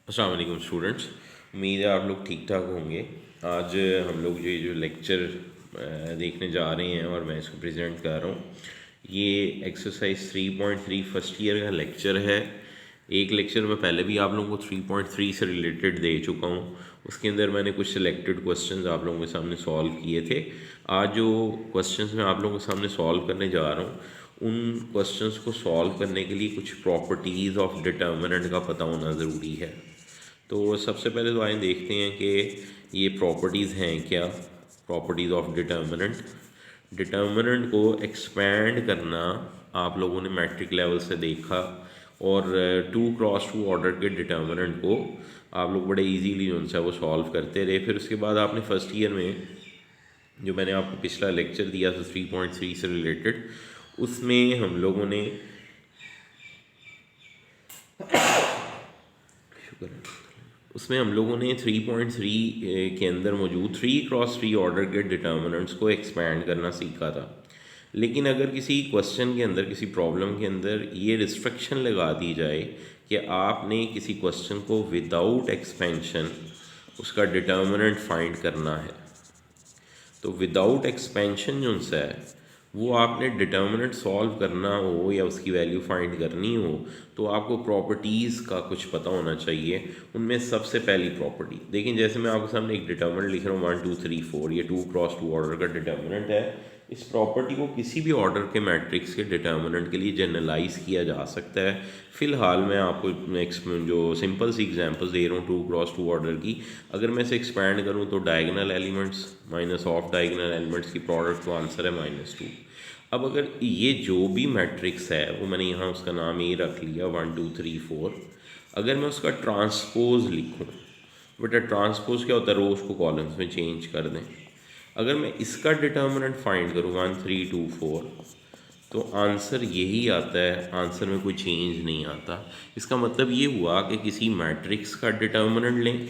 अस्सलाम वालेकुम स्टूडेंट्स। उम्मीद है आप लोग ठीक ठाक होंगे। आज हम लोग ये जो लेक्चर देखने जा रहे हैं और मैं इसको प्रेजेंट कर रहा हूँ, ये एक्सरसाइज 3.3 फर्स्ट ईयर का लेक्चर है। एक लेक्चर में पहले भी आप लोगों को 3.3 से रिलेटेड दे चुका हूँ। उसके अंदर मैंने कुछ सिलेक्टेड क्वेश्चंस आप लोगों के सामने सॉल्व किए थे। आज जो क्वेश्चंस मैं आप लोगों के सामने सॉल्व करने जा रहा हूँ, उन क्वेश्चंस को सॉल्व करने के लिए कुछ प्रॉपर्टीज़ ऑफ डिटर्मिनेंट का पता होना ज़रूरी है। तो सबसे पहले तो आइए देखते हैं कि ये प्रॉपर्टीज़ हैं क्या। Properties of determinant. डिटर्मिनेंट को एक्सपेंड करना आप लोगों ने मैट्रिक लेवल से देखा, और 2x2 ऑर्डर के डिटर्मिनेंट को आप लोग बड़े इजीली उनसे वो सॉल्व करते रहे। फिर उसके बाद आपने फर्स्ट ईयर में जो मैंने आपको पिछला लेक्चर दिया था 3.3 से रिलेटेड, उसमें हम लोगों ने शुक्र है उसमें हम लोगों ने 3.3 के अंदर मौजूद 3x3 ऑर्डर के डिटर्मिनेंट्स को एक्सपैंड करना सीखा था। लेकिन अगर किसी क्वेश्चन के अंदर, किसी प्रॉब्लम के अंदर ये रिस्ट्रिक्शन लगा दी जाए कि आपने किसी क्वेश्चन को विदाउट एक्सपेंशन उसका डिटर्मिनेंट फाइंड करना है, तो विदाउट एक्सपेंशन जो सा है वो आपने डिटर्मिनेंट सॉल्व करना हो या उसकी वैल्यू फाइंड करनी हो, तो आपको प्रॉपर्टीज़ का कुछ पता होना चाहिए। उनमें सबसे पहली प्रॉपर्टी देखें, जैसे मैं आपके सामने एक डिटर्मिनेंट लिख रहा हूँ 1 2 3 4, ये 2x2 ऑर्डर का डिटर्मिनेंट है। इस प्रॉपर्टी को किसी भी ऑर्डर के मैट्रिक्स के डिटर्मिनेंट के लिए जनरलाइज किया जा सकता है। फ़िलहाल मैं आपको नेक्स्ट जो सिंपल सी एग्जांपल्स दे रहा हूँ 2x2 ऑर्डर की, अगर मैं इसे एक्सपैंड करूँ तो diagonal elements minus of diagonal elements की प्रोडक्ट, तो आंसर है -2। अब अगर ये जो भी मैट्रिक्स है वो मैंने यहाँ उसका नाम ये रख लिया 1 2 3 4, अगर मैं उसका ट्रांसपोज लिखूँ, बेटा ट्रांसपोज क्या होता है, रोज को कॉलम्स में चेंज कर दें। अगर मैं इसका डिटर्मिनेंट फाइंड करूँ 1 3 2 4, तो आंसर यही आता है, आंसर में कोई चेंज नहीं आता। इसका मतलब ये हुआ कि किसी मैट्रिक्स का डिटर्मिनेंट लें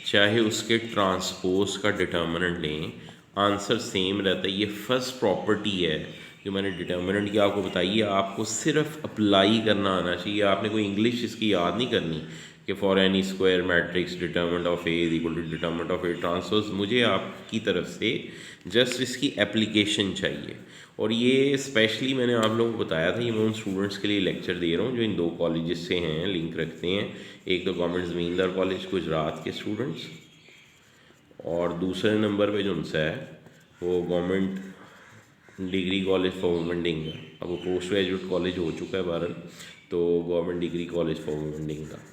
चाहे उसके ट्रांसपोज का डिटर्मिनेंट लें, आंसर सेम रहता है। ये फर्स्ट प्रॉपर्टी है जो मैंने डिटर्मिनेंट की आपको बताई है। आपको सिर्फ अप्लाई करना आना चाहिए, आपने कोई इंग्लिश इसकी याद नहीं करनी कि for any square matrix determinant of A is equal to determinant of A transpose. मुझे आपकी तरफ से जस्ट इसकी एप्लीकेशन चाहिए। और ये स्पेशली मैंने आप लोगों को बताया था, ये मैं उन स्टूडेंट्स के लिए लेक्चर दे रहा हूँ जो इन दो कॉलेजेस से हैं, लिंक रखते हैं। एक तो गवर्नमेंट ज़मींदार कॉलेज गुजरात के स्टूडेंट्स, और दूसरे नंबर पे जो उनसे है वो government degree college for women डिंग का। अब वो पोस्ट ग्रेजुएट कॉलेज हो चुका है भारत, तो government degree college for women डिंग का।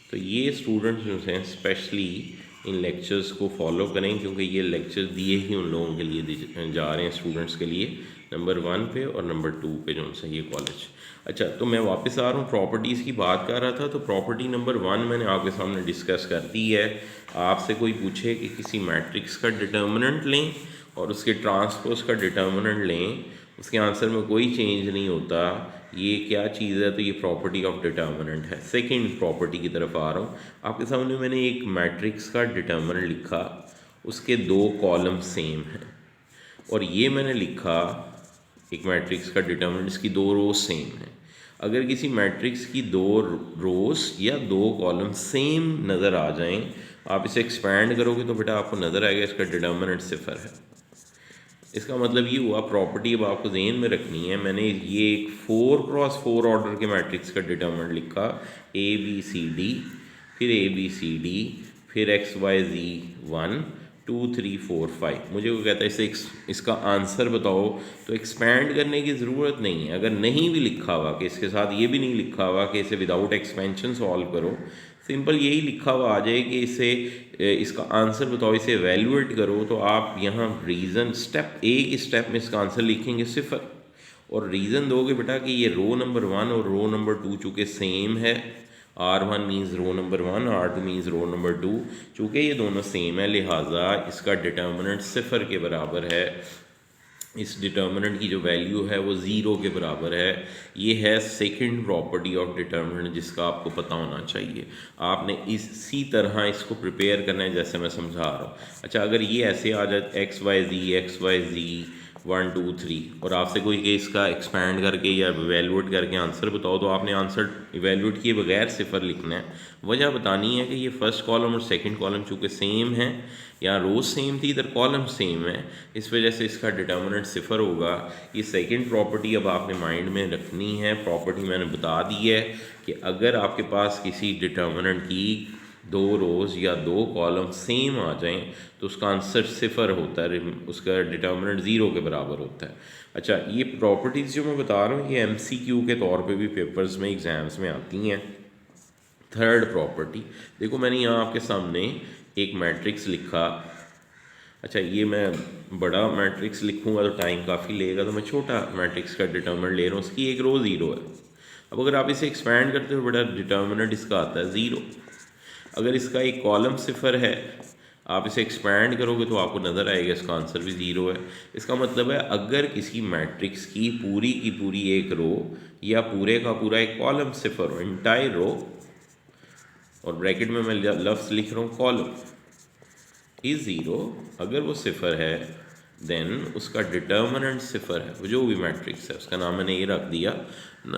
तो ये स्टूडेंट्स जो हैं स्पेशली इन लेक्चर्स को फॉलो करें, क्योंकि ये लेक्चर दिए ही उन लोगों के लिए जा रहे हैं, स्टूडेंट्स के लिए, नंबर 1 पे और नंबर 2 पे जो उनसे ये कॉलेज। अच्छा, तो मैं वापस आ रहा हूँ, प्रॉपर्टीज़ की बात कर रहा था। तो प्रॉपर्टी नंबर 1 मैंने आपके सामने डिस्कस कर दी है। आपसे कोई पूछे कि किसी मैट्रिक्स का डिटर्मिनेंट लें और उसके ट्रांसपोज का डिटर्मिनेंट लें, उसके आंसर में कोई चेंज नहीं होता, ये क्या चीज़ है, तो ये प्रॉपर्टी ऑफ डिटर्मिनेंट है। सेकंड प्रॉपर्टी की तरफ आ रहा हूँ। आपके सामने मैंने एक मैट्रिक्स का डिटर्मिनेंट लिखा, उसके 2 कॉलम सेम हैं, और ये मैंने लिखा एक मैट्रिक्स का डिटर्मिनेंट इसकी 2 रोज सेम हैं। अगर किसी मैट्रिक्स की 2 रोज या 2 कॉलम सेम नज़र आ जाएं, आप इसे एक्सपैंड करोगे तो बेटा आपको नज़र आएगा इसका डिटर्मिनेंट 0 है। इसका मतलब ये हुआ, प्रॉपर्टी अब आपको ज़हन में रखनी है। मैंने ये एक 4x4 ऑर्डर के मैट्रिक्स का डिटर्मिनेंट लिखा, ए बी सी डी, फिर ए बी सी डी, फिर एक्स वाई जी 1 2 3 4 5। मुझे वो कहता है इसे इसका आंसर बताओ, तो एक्सपैंड करने की ज़रूरत नहीं है। अगर नहीं भी लिखा हुआ कि इसके साथ ये भी नहीं लिखा हुआ कि इसे विदाउट एक्सपेंशन सॉल्व करो, सिंपल यही लिखा हुआ आ जाए कि इसे इसका आंसर बताओ, इसे एवेल्यूएट करो, तो आप यहाँ रीज़न स्टेप एक स्टेप में इसका आंसर लिखेंगे 0, और रीज़न दोगे बेटा कि ये रो नंबर 1 और रो नंबर 2 चूँकि सेम है, R1 means row number 1, R2 means row number 2, चूँकि ये दोनों सेम है लिहाजा इसका डिटर्मिनेंट 0 के बराबर है। इस डिटर्मिनेंट की जो वैल्यू है वो 0 के बराबर है। ये है सेकंड प्रॉपर्टी ऑफ डिटर्मिनेंट, जिसका आपको पता होना चाहिए। आपने इसी तरह इसको प्रिपेयर करना है जैसे मैं समझा रहा हूँ। अच्छा, अगर ये ऐसे आ जाए एक्स वाई जी 1 2 3 और आपसे कोई कि इसका एक्सपैंड करके या इवेलुएट करके आंसर बताओ, तो आपने आंसर इवेलुएट किए बगैर सिफर लिखना है। वजह बतानी है कि ये फर्स्ट कॉलम और सेकंड कॉलम चूँकि सेम है, यहाँ रोज सेम थी, इधर कॉलम सेम है, इस वजह से इसका डिटर्मिनेंट सिफर होगा। ये सेकंड प्रॉपर्टी अब आपने माइंड में रखनी है। प्रॉपर्टी मैंने बता दी है कि अगर आपके पास किसी डिटर्मिनेंट की 2 रोज़ या 2 कॉलम सेम आ जाएं तो उसका आंसर सिफर होता है, उसका डिटर्मिनेंट ज़ीरो के बराबर होता है। अच्छा, ये प्रॉपर्टीज़ जो मैं बता रहा हूँ ये MCQ के तौर पे भी पेपर्स में एग्ज़ाम्स में आती हैं। थर्ड प्रॉपर्टी देखो, मैंने यहाँ आपके सामने एक मैट्रिक्स लिखा। अच्छा, ये मैं बड़ा मैट्रिक्स लिखूँगा तो टाइम काफ़ी लेगा, तो मैं छोटा मैट्रिक्स का डिटर्मिनेंट ले रहा हूँ, उसकी एक रो ज़ीरो है। अब अगर आप इसे एक्सपैंड करते हो बड़ा डिटर्मिनेंट इसका आता है ज़ीरो। अगर इसका एक कॉलम सिफर है, आप इसे एक्सपैंड करोगे तो आपको नज़र आएगा इसका आंसर भी ज़ीरो है। इसका मतलब है अगर किसी मैट्रिक्स की पूरी एक रो या पूरे का पूरा एक कॉलम सिफर हो, इंटायर रो, और ब्रैकेट में मैं लफ्ज़ लिख रहा हूँ कॉलम इज़ ज़ीरो, अगर वो सिफर है देन उसका डिटर्मिनेंट सिफर है। वो जो भी मैट्रिक्स है उसका नाम मैंने ये रख दिया,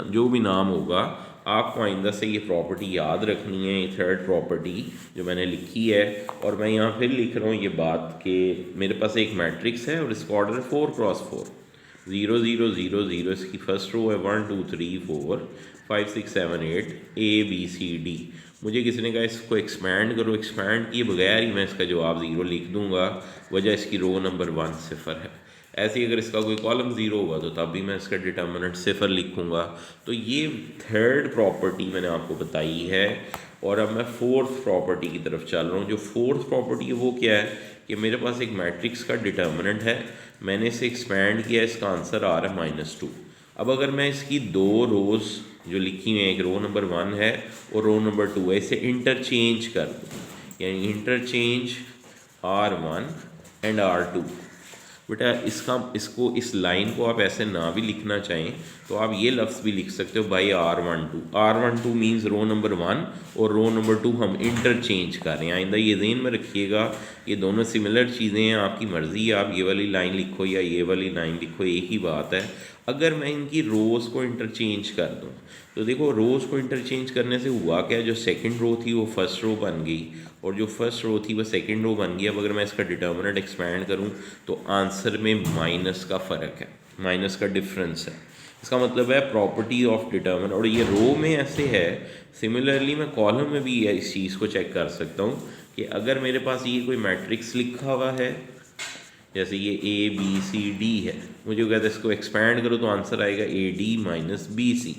जो भी नाम होगा आपको आइंदा से ये प्रॉपर्टी याद रखनी है। ये थर्ड प्रॉपर्टी जो मैंने लिखी है, और मैं यहाँ फिर लिख रहा हूँ ये बात कि मेरे पास एक मैट्रिक्स है और इसका ऑर्डर है 4x4, 0 0 0 0, इसकी फर्स्ट रो है 1 2 3 4 5 6 7 8 ABCD। मुझे किसी ने कहा इसको एक्सपैंड करो, एक्सपैंड किए बगैर ही मैं इसका जवाब ज़ीरो लिख दूंगा, वजह इसकी रो नंबर 1 सिफर है। ऐसे ही अगर इसका कोई कॉलम ज़ीरो होगा तो तब भी मैं इसका डिटर्मिनेंट सिफर लिखूंगा। तो ये थर्ड प्रॉपर्टी मैंने आपको बताई है। और अब मैं फोर्थ प्रॉपर्टी की तरफ चल रहा हूँ। जो फोर्थ प्रॉपर्टी है वो क्या है कि मेरे पास एक मैट्रिक्स का डिटर्मिनेंट है, मैंने इसे एक्सपैंड किया, इसका आंसर आ रहा है -2। अब अगर मैं इसकी 2 रोज़ जो लिखी हुई है, एक रो नंबर 1 है और रो नंबर 2 है, इसे इंटरचेंज कर दूँ, यानी इंटरचेंज R1 एंड R2। बेटा इसको इस लाइन को आप ऐसे ना भी लिखना चाहें तो आप ये लफ्ज़ भी लिख सकते हो by R12 means row number 1 और रो नंबर 2 हम इंटरचेंज कर रहे हैं। आइंदा ये ज़हन में रखिएगा, ये दोनों सिमिलर चीज़ें हैं, आपकी मर्ज़ी है आप ये वाली लाइन लिखो या ये वाली लाइन लिखो, एक ही बात है। अगर मैं इनकी रोज़ को इंटरचेंज कर दूँ तो देखो, रोज़ को इंटरचेंज करने से हुआ क्या, जो सेकंड रो थी वो फर्स्ट रो बन गई और जो फर्स्ट रो थी वो सेकंड रो बन गई। अब अगर मैं इसका डिटर्मिनेंट एक्सपैंड करूँ तो आंसर में माइनस का फ़र्क है, माइनस का डिफरेंस है। इसका मतलब है प्रॉपर्टी ऑफ डिटर्मिनेंट, और ये रो में ऐसे है। सिमिलरली मैं कॉलम में भी इस चीज़ को चेक कर सकता हूँ कि अगर मेरे पास ये कोई मैट्रिक्स लिखा हुआ है, जैसे ये ABCD है, मुझे कहता है इसको एक्सपैंड करो तो आंसर आएगा AD - BC।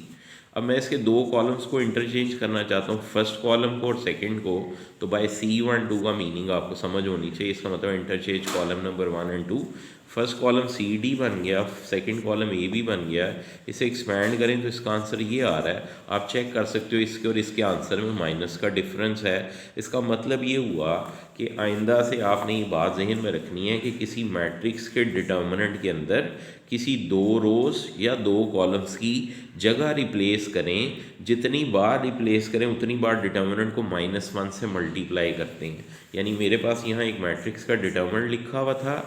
अब मैं इसके 2 कॉलम्स को इंटरचेंज करना चाहता हूँ, फर्स्ट कॉलम को और सेकंड को, तो बाय C12 का मीनिंग आपको समझ होनी चाहिए। इसका मतलब इंटरचेंज कॉलम नंबर 1 और 2, फर्स्ट कॉलम CD बन गया, सेकंड कॉलम AB बन गया। इसे एक्सपैंड करें तो इसका आंसर ये आ रहा है, आप चेक कर सकते हो इसके और इसके आंसर में माइनस का डिफरेंस है। इसका मतलब ये हुआ कि आइंदा से आपने ये बात जहन में रखनी है कि किसी मैट्रिक्स के डिटर्मिनेंट के अंदर किसी 2 रोज़ या 2 कॉलम्स की जगह रिप्लेस करें, जितनी बार रिप्लेस करें उतनी बार डिटर्मिनेंट को -1 से मल्टीप्लाई करते हैं। यानी मेरे पास यहाँ एक मैट्रिक्स का डिटर्मिनेंट लिखा हुआ था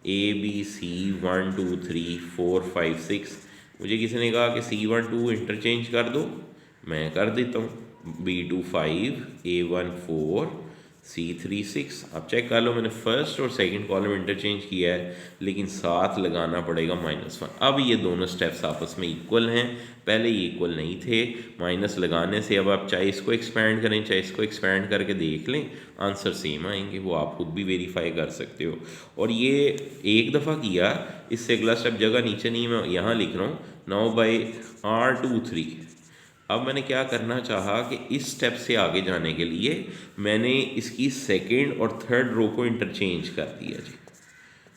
ABC 1 2 3 4 5 6, मुझे किसी ने कहा कि C12 इंटरचेंज कर दो, मैं कर देता हूँ, B2 5 A1 4 C3 6। आप चेक कर लो, मैंने फर्स्ट और सेकंड कॉलम इंटरचेंज किया है, लेकिन साथ लगाना पड़ेगा -1। अब ये दोनों स्टेप्स आपस में इक्वल हैं, पहले ये इक्वल नहीं थे। माइनस लगाने से अब आप चाहे इसको एक्सपैंड करें चाहे इसको एक्सपैंड करके देख लें, आंसर सेम आएंगे, वो आप खुद भी वेरीफाई कर सकते हो। और ये एक दफ़ा किया, इससे अगला स्टेप जगह नीचे नहीं, मैं यहाँ लिख रहा हूँ 9/R23। अब मैंने क्या करना चाहा कि इस स्टेप से आगे जाने के लिए मैंने इसकी सेकंड और थर्ड रो को इंटरचेंज कर दिया जी।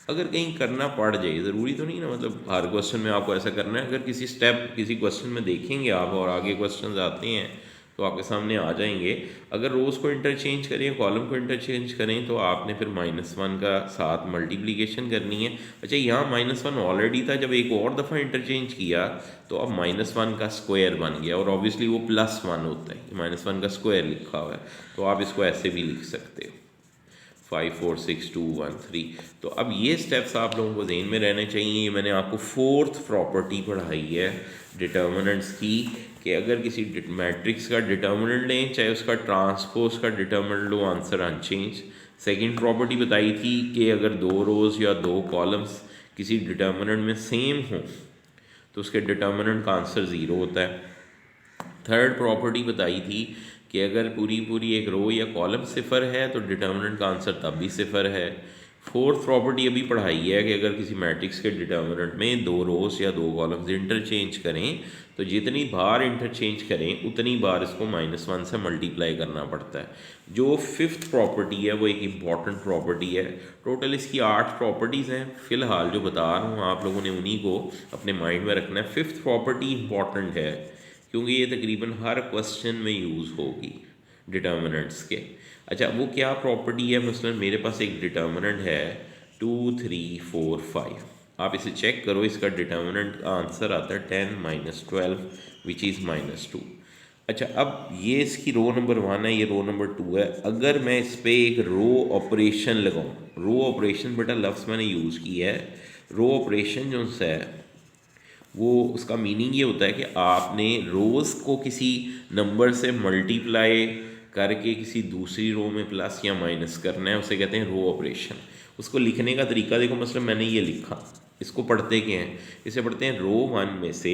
अगर कहीं करना पड़ जाए, ज़रूरी तो नहीं ना मतलब हर क्वेश्चन में आपको ऐसा करना है। अगर किसी स्टेप किसी क्वेश्चन में देखेंगे आप और आगे क्वेश्चन आते हैं तो आपके सामने आ जाएंगे, अगर रोज़ को इंटरचेंज करें कॉलम को इंटरचेंज करें तो आपने फिर -1 का साथ मल्टीप्लिकेशन करनी है। अच्छा, यहाँ -1 ऑलरेडी था, जब एक और दफ़ा इंटरचेंज किया तो अब -1 का स्क्वायर बन गया और ऑब्वियसली वो +1 होता है, -1 का स्क्वायर लिखा हुआ है, तो आप इसको ऐसे भी लिख सकते हो। 5 4 6 2 1 3। तो अब ये स्टेप्स आप लोगों को ज़हन में रहने चाहिए। मैंने आपको फोर्थ प्रॉपर्टी पढ़ाई है डिटर्मिनेंट्स की, कि अगर किसी मैट्रिक्स का डिटर्मिनेंट लें चाहे उसका ट्रांसपोज का डिटर्मिनेंट लो, आंसर अनचेंज। सेकंड प्रॉपर्टी बताई थी कि अगर दो रोज़ या दो कॉलम्स किसी डिटर्मिनेंट में सेम हों तो उसके डिटर्मिनेंट का आंसर ज़ीरो होता है। थर्ड प्रॉपर्टी बताई थी कि अगर पूरी पूरी एक रो या कॉलम सिफर है तो डिटर्मिनेंट का आंसर तब भी सिफर है। फोर्थ प्रॉपर्टी अभी पढ़ाई है कि अगर किसी मैट्रिक्स के डिटर्मिनेंट में दो रोज या दो कॉलम्स इंटरचेंज करें तो जितनी बार इंटरचेंज करें उतनी बार इसको -1 से मल्टीप्लाई करना पड़ता है। जो फिफ्थ प्रॉपर्टी है वो एक इम्पॉर्टेंट प्रॉपर्टी है। टोटल इसकी 8 प्रॉपर्टीज़ हैं, फ़िलहाल जो बता रहा हूँ आप लोगों ने उन्हीं को अपने माइंड में रखना है। फिफ्थ प्रॉपर्टी इम्पॉर्टेंट है क्योंकि ये तकरीबन हर क्वेश्चन में यूज़ होगी डिटर्मिनेंट्स के। अच्छा, वो क्या प्रॉपर्टी है? मसलन मेरे पास एक डिटर्मिनेंट है 2 3 4 5। आप इसे चेक करो, इसका डिटर्मिनेंट का आंसर आता है 10 - 12 विच इज़ -2। अच्छा, अब ये इसकी रो नंबर 1 है, ये रो नंबर 2 है। अगर मैं इस पर एक रो ऑपरेशन लगाऊँ, रो ऑपरेशन बेटा लफ्ज़ मैंने यूज़ किया है। रो ऑपरेशन जो है वो उसका मीनिंग ये होता है कि आपने रोज़ को किसी नंबर से मल्टीप्लाई करके किसी दूसरी रो में प्लस या माइनस करना है, उसे कहते हैं रो ऑपरेशन। उसको लिखने का तरीका देखो, मतलब मैंने ये लिखा, इसको पढ़ते क्या हैं? इसे पढ़ते हैं रो 1 में से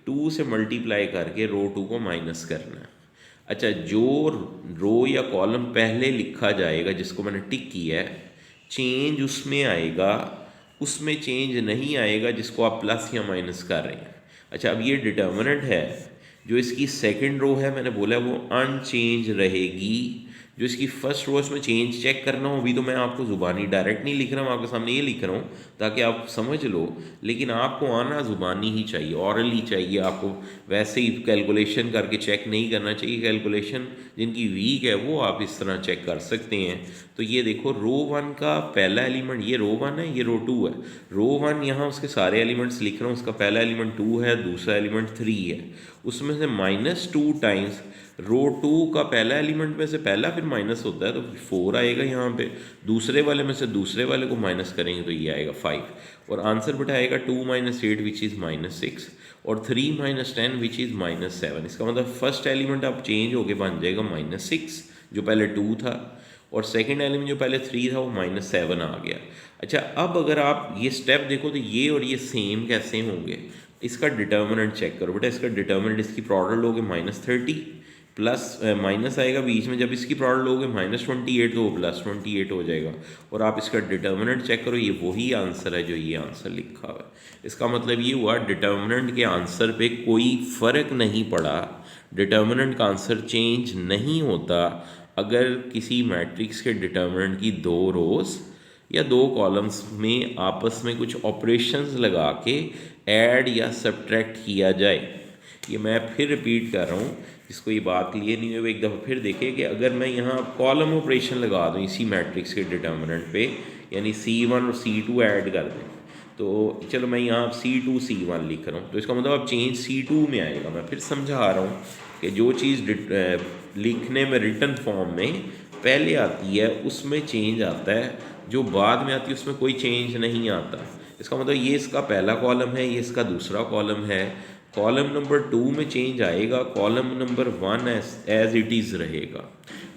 2 से मल्टीप्लाई करके रो 2 को माइनस करना है। अच्छा, जो रो या कॉलम पहले लिखा जाएगा जिसको मैंने टिक किया है, चेंज उसमें आएगा, उसमें चेंज नहीं आएगा जिसको आप प्लस या माइनस कर रहे हैं। अच्छा, अब ये डिटर्मिनेंट है, जो इसकी सेकंड रो है मैंने बोला वो अनचेंज रहेगी। जो इसकी फर्स्ट रो इसमें चेंज चेक करना हो, अभी तो मैं आपको ज़ुबानी डायरेक्ट नहीं लिख रहा हूँ, आपके सामने ये लिख रहा हूँ ताकि आप समझ लो, लेकिन आपको आना ज़ुबानी ही चाहिए, ऑरली चाहिए आपको। वैसे ही कैलकुलेशन करके चेक नहीं करना चाहिए। कैलकुलेशन जिनकी वीक है वो आप इस तरह चेक कर सकते हैं। तो ये देखो, रो 1 का पहला एलिमेंट, ये रो 1 है, ये रो 2 है। रो 1 यहाँ उसके सारे एलिमेंट्स लिख रहा हूँ, उसका पहला एलिमेंट 2 है, दूसरा एलिमेंट 3 है। उसमें से -2 टाइम्स रो 2 का पहला एलिमेंट में से पहला फिर माइनस होता है तो 4 आएगा यहाँ पे। दूसरे वाले में से दूसरे वाले को माइनस करेंगे तो ये आएगा 5। और आंसर बेटा आएगा 2 - 8 विच इज़ -6 और 3 - 10 विच इज़ -7। इसका मतलब फर्स्ट एलिमेंट अब चेंज होके बन जाएगा -6 जो पहले 2 था, और सेकेंड एलिमेंट जो पहले 3 था वो -7 आ गया। अच्छा, अब अगर आप ये स्टेप देखो तो ये और ये सेम कैसे होंगे? इसका डिटर्मिनेंट चेक करो बेटा। इसका डिटर्मिनेंट, इसकी प्रोडक्ट लोगे -30 प्लस माइनस आएगा बीच में, जब इसकी प्रोडक्ट लोगे -28 तो वो +28 हो जाएगा। और आप इसका डिटर्मिनेंट चेक करो, ये वही आंसर है जो ये आंसर लिखा हुआ है। इसका मतलब ये हुआ डिटर्मिनेंट के आंसर पे कोई फ़र्क नहीं पड़ा, डिटर्मिनेंट का आंसर चेंज नहीं होता अगर किसी मैट्रिक्स के डिटर्मिनेंट की दो रोज़ या दो कॉलम्स में आपस में कुछ ऑपरेशंस लगा के ऐड या सब्ट्रैक्ट किया जाए। ये मैं फिर रिपीट कर रहा हूँ, जिसको ये बात क्लियर नहीं हुई एक दफ़ा फिर देखिए कि अगर मैं यहाँ कॉलम ऑपरेशन लगा दूँ इसी मैट्रिक्स के डिटर्मिनेंट पे, यानी C1 और C2 ऐड कर दें, तो चलो मैं यहाँ C2 C1 लिख रहा हूँ, तो इसका मतलब अब चेंज C2 में आएगा। मैं फिर समझा रहा हूँ कि जो चीज़ लिखने में रिटन फॉर्म में पहले आती है उसमें चेंज आता है, जो बाद में आती है उसमें कोई चेंज नहीं आता। इसका मतलब ये इसका पहला कॉलम है, ये इसका दूसरा कॉलम है। कॉलम नंबर 2 में चेंज आएगा, column number 1 as it is रहेगा।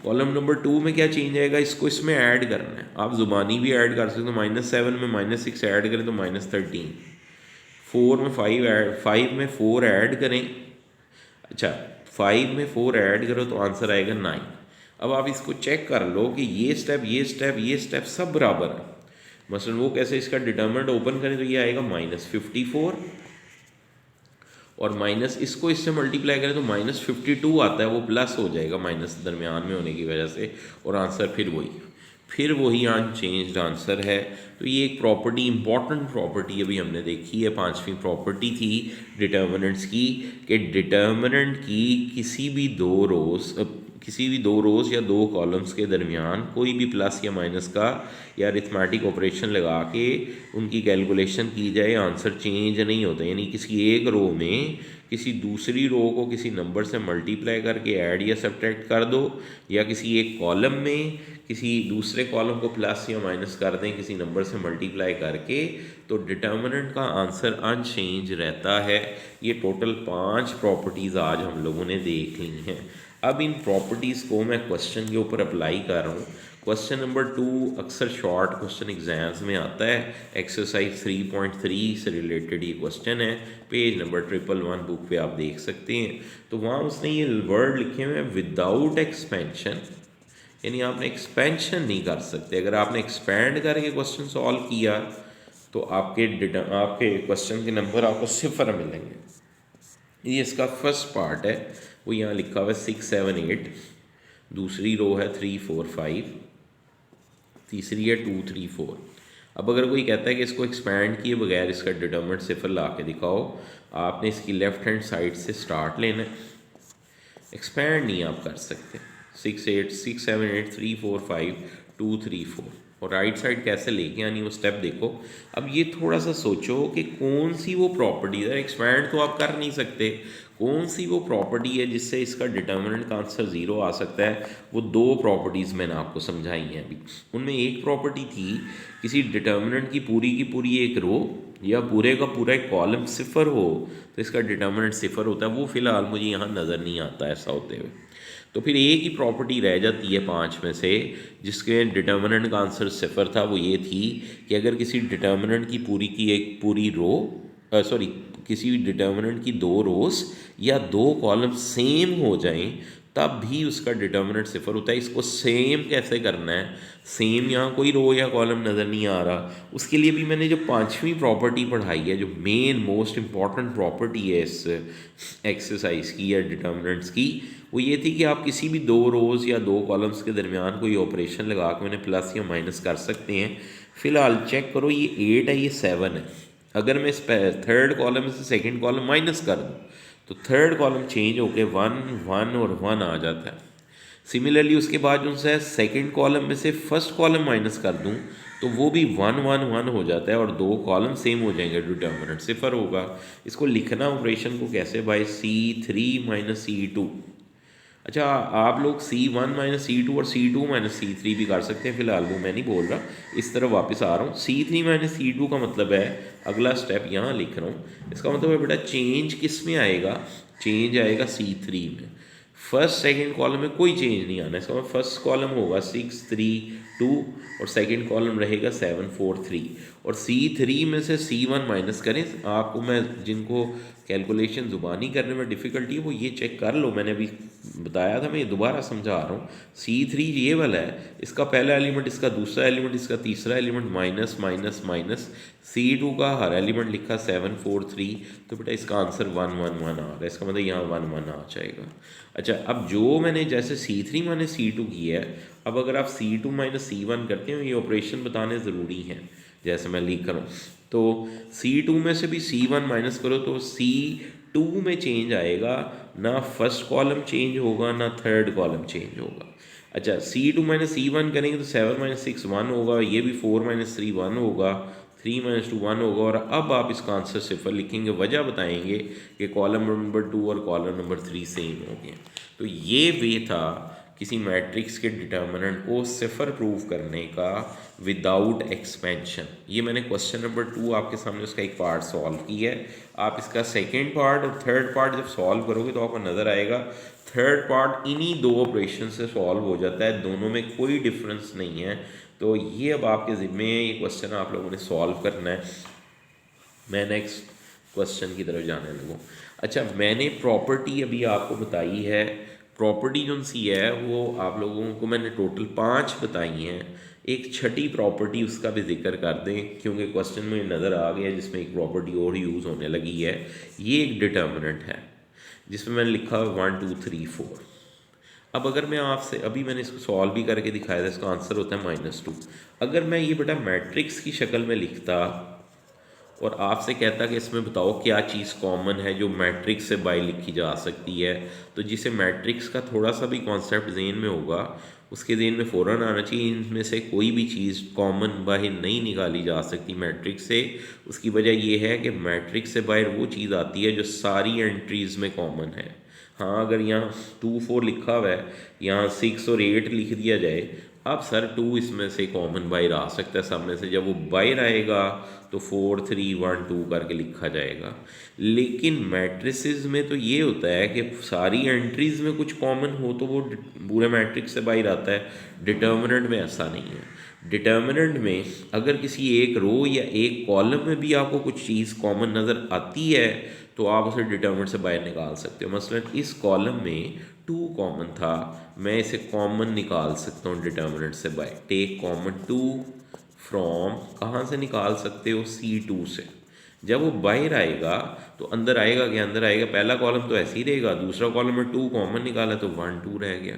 कॉलम नंबर 2 में क्या चेंज आएगा, इसको इसमें ऐड करना है। आप ज़ुबानी भी ऐड कर सकते हो, -7 में -6 ऐड करें तो -13, 4 में 5 में 4 ऐड करें। अच्छा, 5 में 4 ऐड करो तो आंसर आएगा 9। अब आप इसको चेक कर लो कि ये स्टेप ये स्टेप ये स्टेप सब बराबर है। मसलन वो कैसे, इसका डिटर्मिनेंट ओपन करें तो ये आएगा -54 और माइनस इसको इससे मल्टीप्लाई करें तो -52 आता है, वो प्लस हो जाएगा माइनस दरमियान में होने की वजह से, और आंसर फिर वही अनचेंज्ड आंसर है। तो ये एक प्रॉपर्टी, इंपॉर्टेंट प्रॉपर्टी अभी हमने देखी है, 5वीं प्रॉपर्टी थी डिटर्मिनेंट्स की, कि डिटर्मिनेंट की किसी भी दो रोज़ किसी भी दो रोज़ या दो कॉलम्स के दरमियान कोई भी प्लस या माइनस का या अरिथमेटिक ऑपरेशन लगा के उनकी कैलकुलेशन की जाए, आंसर चेंज नहीं होता। यानी किसी एक रो में किसी दूसरी रो को किसी नंबर से मल्टीप्लाई करके ऐड या सब्ट्रैक्ट कर दो, या किसी एक कॉलम में किसी दूसरे कॉलम को प्लस या माइनस कर दें किसी नंबर से मल्टीप्लाई करके, तो डिटर्मिनेंट का आंसर अनचेंज रहता है। ये टोटल 5 प्रॉपर्टीज़ आज हम लोगों ने देख ली हैं। अब इन प्रॉपर्टीज़ को मैं क्वेश्चन के ऊपर अप्लाई कर रहा हूँ। क्वेश्चन नंबर 2 अक्सर शॉर्ट क्वेश्चन एग्जाम्स में आता है। एक्सरसाइज 3.3 से रिलेटेड ये क्वेश्चन है। पेज नंबर 111 बुक पे आप देख सकते हैं। तो वहाँ उसने ये वर्ड लिखे हुए हैं विदाउट एक्सपेंशन, यानी आपने एक्सपेंशन नहीं कर सकते। अगर आपने एक्सपेंड करके क्वेश्चन सॉल्व किया तो आपके क्वेश्चन के नंबर आपको 0 मिलेंगे। ये इसका फर्स्ट पार्ट है, वो यहाँ लिखा हुआ है 6, 7, 8, दूसरी रो है 3, 4, 5, तीसरी है 2, 3, 4। अब अगर कोई कहता है कि इसको एक्सपैंड किए बगैर इसका डिटर्मिनेंट 0 ला के दिखाओ, आपने इसकी लेफ़्ट हैंड साइड से स्टार्ट लेना है। एक्सपैंड नहीं आप कर सकते। 6, 7, 8, 3, 4, 5, 2, 3, 4 और राइट साइड कैसे लेके आनी वो स्टेप देखो। अब ये थोड़ा सा सोचो कि कौन सी वो प्रॉपर्टी है, एक्सपैंड तो आप कर नहीं सकते, कौन सी वो प्रॉपर्टी है जिससे इसका डिटर्मिनेंट का आंसर 0 आ सकता है। वो 2 प्रॉपर्टीज़ मैंने आपको समझाई हैं अभी। उनमें एक प्रॉपर्टी थी किसी डिटर्मिनेंट की पूरी एक रो या पूरे का पूरा एक कॉलम 0 हो तो इसका डिटर्मिनेंट 0 होता है। वो फ़िलहाल मुझे यहाँ नज़र नहीं आता ऐसा होते हुए। तो फिर एक ही प्रॉपर्टी रह जाती है 5 में से जिसके डिटर्मिनेंट का आंसर 0 था। वो ये थी कि अगर किसी डिटर्मिनेंट की एक पूरी रो किसी भी डिटर्मिनेंट की 2 रोज़ या 2 कॉलम सेम हो जाएं तब भी उसका डिटर्मिनेंट 0 होता है। इसको सेम कैसे करना है, सेम यहाँ कोई रो या कॉलम नज़र नहीं आ रहा, उसके लिए भी मैंने जो 5वीं प्रॉपर्टी पढ़ाई है, जो मेन मोस्ट इम्पॉर्टेंट प्रॉपर्टी है इस एक्सरसाइज की या डिटर्मिनेंट्स की, वो ये थी कि आप किसी भी 2 रोज़ या 2 कॉलम्स के दरमियान कोई ऑपरेशन लगा के उन्हें प्लस या माइनस कर सकते हैं। फ़िलहाल चेक करो, ये 8 है, ये 7 है। अगर मैं इस थर्ड कॉलम में से सेकंड कॉलम माइनस कर दूँ तो थर्ड कॉलम चेंज होकर 1, 1 और 1 आ जाता है। सिमिलरली उसके बाद जो है सेकंड कॉलम में से फर्स्ट कॉलम माइनस कर दूँ तो वो भी 1, 1, 1 हो जाता है और 2 कॉलम सेम हो जाएंगे, डिटर्मिनेंट 0 होगा। इसको लिखना ऑपरेशन को कैसे, बाय C3 माइनस C2। अच्छा, आप लोग C1 माइनस C2 और C2 माइनस C3 भी कर सकते हैं, फिलहाल वो मैं नहीं बोल रहा। इस तरफ वापस आ रहा हूँ। C3 माइनस C2 का मतलब है, अगला स्टेप यहाँ लिख रहा हूँ, इसका मतलब है बेटा चेंज किस में आएगा, चेंज आएगा C3 में। फर्स्ट सेकंड कॉलम में कोई चेंज नहीं आना। इसका मतलब फर्स्ट कॉलम होगा 6, 3, 2 और सेकंड कॉलम रहेगा 7, 4, 3 और C3 में से C1 माइनस करें। आपको मैं जिनको कैलकुलेशन ज़ुबानी करने में डिफ़िकल्टी है वो ये चेक कर लो, मैंने अभी बताया था, मैं ये दोबारा समझा रहा हूँ। C3 ये वाला है, इसका पहला एलिमेंट, इसका दूसरा एलिमेंट, इसका तीसरा element minus minus minus. C2 का हर एलिमेंट लिखा 7, 4, 3, तो बेटा इसका आंसर 1, 1, 1 आ गया। इसका मतलब यहाँ 1, 1 आ जाएगा। अच्छा, अब जो मैंने जैसे C3 माइनस C2 किया है, अब अगर आप C2 माइनस C1 करते हो, ये ऑपरेशन बताने ज़रूरी हैं जैसे मैं लिख रहा हूँ। तो C2 में से भी C1 माइनस करो तो C2 में चेंज आएगा, ना फर्स्ट कॉलम चेंज होगा ना थर्ड कॉलम चेंज होगा। अच्छा, C2 माइनस C1 करेंगे तो 7 माइनस 6 1 होगा, ये भी 4 माइनस 3 1 होगा, 3 माइनस 2 1 होगा। और अब आप इसका आंसर 0 लिखेंगे, वजह बताएंगे कि कॉलम नंबर 2 और कॉलम नंबर 3 सेम हो गए। तो ये वे था किसी मैट्रिक्स के डिटर्मिनेंट को 0 प्रूव करने का विदाउट एक्सपेंशन। ये मैंने क्वेश्चन नंबर 2 आपके सामने उसका एक पार्ट सॉल्व किया है। आप इसका सेकेंड पार्ट और थर्ड पार्ट जब सॉल्व करोगे तो आपको नज़र आएगा थर्ड पार्ट इन्हीं 2 ऑपरेशन से सॉल्व हो जाता है, दोनों में कोई डिफरेंस नहीं है। तो ये अब आपके ज़िम्मे है, ये क्वेश्चन आप लोगों ने सॉल्व करना है। मैं नेक्स्ट क्वेश्चन की तरफ जाने लगूँ। अच्छा, मैंने प्रॉपर्टी अभी आपको बताई है, प्रॉपर्टी जो सी है वो आप लोगों को मैंने टोटल 5 बताई हैं। एक छठी प्रॉपर्टी उसका भी जिक्र कर दें क्योंकि क्वेश्चन में नज़र आ गया जिसमें एक प्रॉपर्टी और यूज़ होने लगी है। ये एक डिटर्मिनेंट है जिसमें मैंने लिखा 1, 2, 3, 4। अब अगर मैं आपसे अभी मैंने इसको सॉल्व भी करके दिखाया था, इसका आंसर होता है -2। अगर मैं ये बेटा मैट्रिक्स की शक्ल में लिखता और आपसे कहता कि इसमें बताओ क्या चीज़ कॉमन है जो मैट्रिक्स से बाय लिखी जा सकती है। तो जिसे मैट्रिक्स का थोड़ा सा भी कॉन्सेप्ट जहन में होगा उसके जहन में फ़ौरन आना चाहिए इनमें से कोई भी चीज़ कॉमन बाहर नहीं निकाली जा सकती मैट्रिक्स से। उसकी वजह यह है कि मैट्रिक्स से बाहर वो चीज़ आती है जो सारी एंट्रीज़ में कॉमन है। हाँ, अगर यहाँ 2 4 लिखा हुआ है, यहाँ 6 और 8 लिख दिया जाए, अब सर 2 इसमें से कॉमन बाहर आ सकता है सब में से। जब वो बाहर आएगा तो 4 3 1 2 करके लिखा जाएगा। लेकिन मैट्रिसेस में तो ये होता है कि सारी एंट्रीज़ में कुछ कॉमन हो तो वो पूरे मैट्रिक्स से बाहर आता है। डिटर्मिनेंट में ऐसा नहीं है। डिटर्मिनेंट में अगर किसी एक रो या एक कॉलम में भी आपको कुछ चीज़ कॉमन नज़र आती है तो आप उसे डिटर्मिनेंट से बाहर निकाल सकते हो। मसलन इस कॉलम में 2 कॉमन था, मैं इसे कॉमन निकाल सकता हूँ डिटर्मिनेंट से बाहर। टेक कॉमन 2 फ्रॉम, कहाँ से निकाल सकते हो, C2 से। जब वो बाहर आएगा तो अंदर आएगा क्या, अंदर आएगा पहला कॉलम तो ऐसे ही रहेगा, दूसरा कॉलम में 2 कॉमन निकाला तो 1 2 रह गया।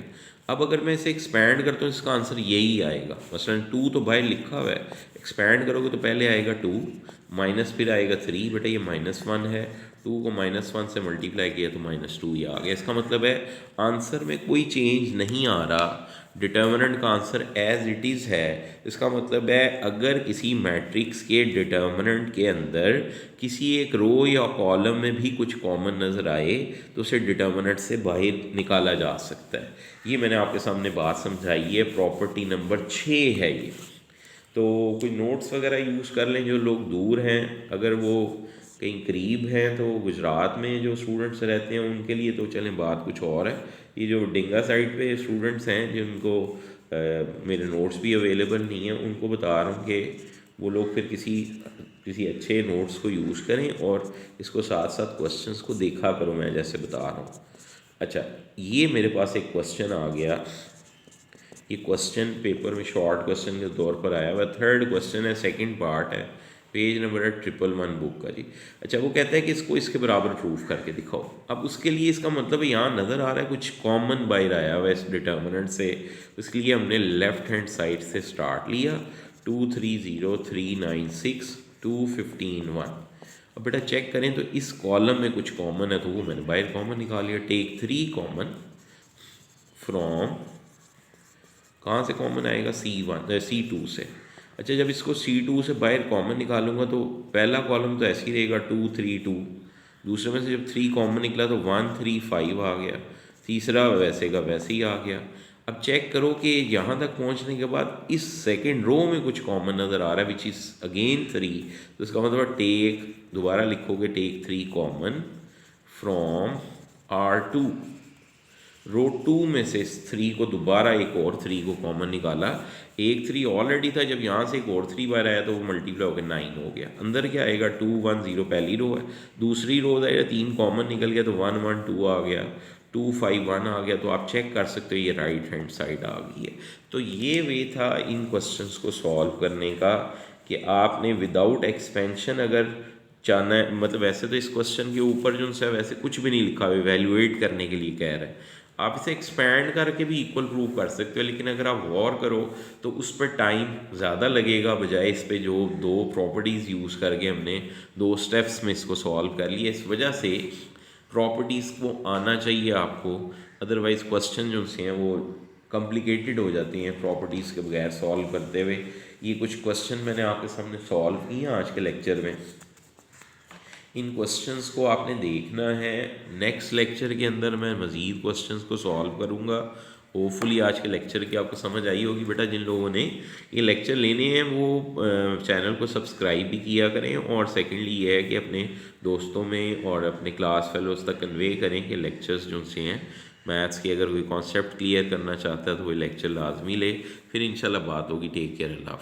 अब अगर मैं इसे एक्सपैंड करता हूँ इसका आंसर यही आएगा। मसलन 2 तो बाहर लिखा हुआ है, एक्सपैंड करोगे तो पहले आएगा 2 माइनस फिर आएगा 3, बेटा ये -1 है, 2 को -1 से मल्टीप्लाई किया तो -2 ही आ गया। इसका मतलब है आंसर में कोई चेंज नहीं आ रहा, डिटर्मिनेंट का आंसर एज इट इज़ है। इसका मतलब है अगर किसी मैट्रिक्स के डिटर्मिनेंट के अंदर किसी एक रो या कॉलम में भी कुछ कॉमन नज़र आए तो उसे डिटर्मिनेंट से बाहर निकाला जा सकता है। ये मैंने आपके सामने बात समझाई है, प्रॉपर्टी नंबर 6 है ये। तो कोई नोट्स वगैरह यूज़ कर लें जो लोग दूर हैं, अगर वो कहीं करीब हैं तो गुजरात में जो स्टूडेंट्स रहते हैं उनके लिए तो चलें बात कुछ और है। ये जो डिंगा साइड पे स्टूडेंट्स हैं जिनको मेरे नोट्स भी अवेलेबल नहीं हैं, उनको बता रहा हूँ कि वो लोग फिर किसी अच्छे नोट्स को यूज़ करें और इसको साथ साथ क्वेश्चंस को देखा करो मैं जैसे बता रहा हूँ। अच्छा, ये मेरे पास एक क्वेश्चन आ गया, ये क्वेश्चन पेपर में शॉर्ट क्वेश्चन के तौर पर आया हुआ। थर्ड क्वेश्चन है, सेकंड पार्ट है, पेज नंबर है 111 बुक का जी। अच्छा, वो कहता है कि इसको इसके बराबर प्रूफ करके दिखाओ। अब उसके लिए इसका मतलब यहाँ नज़र आ रहा है कुछ कॉमन बाहर आया हुआ इस डिटर्मिनेंट से। उसके लिए हमने लेफ्ट हैंड साइड से स्टार्ट लिया, 2 3 0 3 9 6 2 15 1। अब बेटा चेक करें तो इस कॉलम में कुछ कॉमन है तो वो मैंने बाहर कॉमन निकाल लिया। टेक 3 कॉमन फ्रॉम, कहाँ से कॉमन आएगा, C2 से। अच्छा, जब इसको C2 से बाहर कॉमन निकालूंगा तो पहला कॉलम तो ऐसे ही रहेगा 2 3 2, दूसरे में से जब 3 कॉमन निकला तो 1 3 5 आ गया, तीसरा वैसे का वैसे ही आ गया। अब चेक करो कि यहाँ तक पहुँचने के बाद इस सेकंड रो में कुछ कॉमन नज़र आ रहा है विच इज़ अगेन 3। तो इसका मतलब टेक, दोबारा लिखोगे टेक 3 कॉमन फ्रॉम R2, रो 2 में से 3 को दोबारा एक और 3 को कॉमन निकाला। एक 3 ऑलरेडी था, जब यहाँ से एक और 3 बार आया तो वो मल्टीप्लाई होकर 9 हो गया। अंदर क्या आएगा, 2 1 0 पहली रो है, दूसरी रो आएगा 3 कॉमन निकल गया तो 1 1 2 आ गया, 2 5 1 आ गया। तो आप चेक कर सकते हो ये राइट हैंड साइड आ गई है। तो ये वे था इन क्वेश्चंस को सॉल्व करने का कि आपने विदाउट एक्सपेंशन अगर चाहना है, मतलब वैसे तो इस क्वेश्चन के ऊपर जो है वैसे कुछ भी नहीं लिखा हुआ, इवैल्यूएट करने के लिए कह रहे हैं। आप इसे एक्सपैंड करके भी इक्वल प्रूव कर सकते हो, लेकिन अगर आप गौर करो तो उस पर टाइम ज़्यादा लगेगा बजाय इस पे जो 2 प्रॉपर्टीज़ यूज़ करके हमने 2 स्टेप्स में इसको सॉल्व कर लिया। इस वजह से प्रॉपर्टीज़ को आना चाहिए आपको, अदरवाइज़ क्वेश्चन जो से हैं वो कॉम्प्लिकेटेड हो जाती हैं प्रॉपर्टीज़ के बगैर सॉल्व करते हुए। ये कुछ क्वेश्चन मैंने आपके सामने सॉल्व किए हैं आज के लेक्चर में। इन क्वेश्चंस को आपने देखना है। नेक्स्ट लेक्चर के अंदर मैं मज़ीद क्वेश्चंस को सॉल्व करूँगा। होपफुली आज के लेक्चर की आपको समझ आई होगी। बेटा जिन लोगों ने ये लेक्चर लेने हैं वो चैनल को सब्सक्राइब भी किया करें, और सेकेंडली ये है कि अपने दोस्तों में और अपने क्लास फेलोज़ तक कन्वे करें कि लेक्चर्स जो से हैं मैथ्स के, अगर कोई कॉन्सेप्ट क्लियर करना चाहता है तो वही लेक्चर लाजमी ले। फिर इंशाल्लाह बात होगी। टेक केयर, अल्लाह।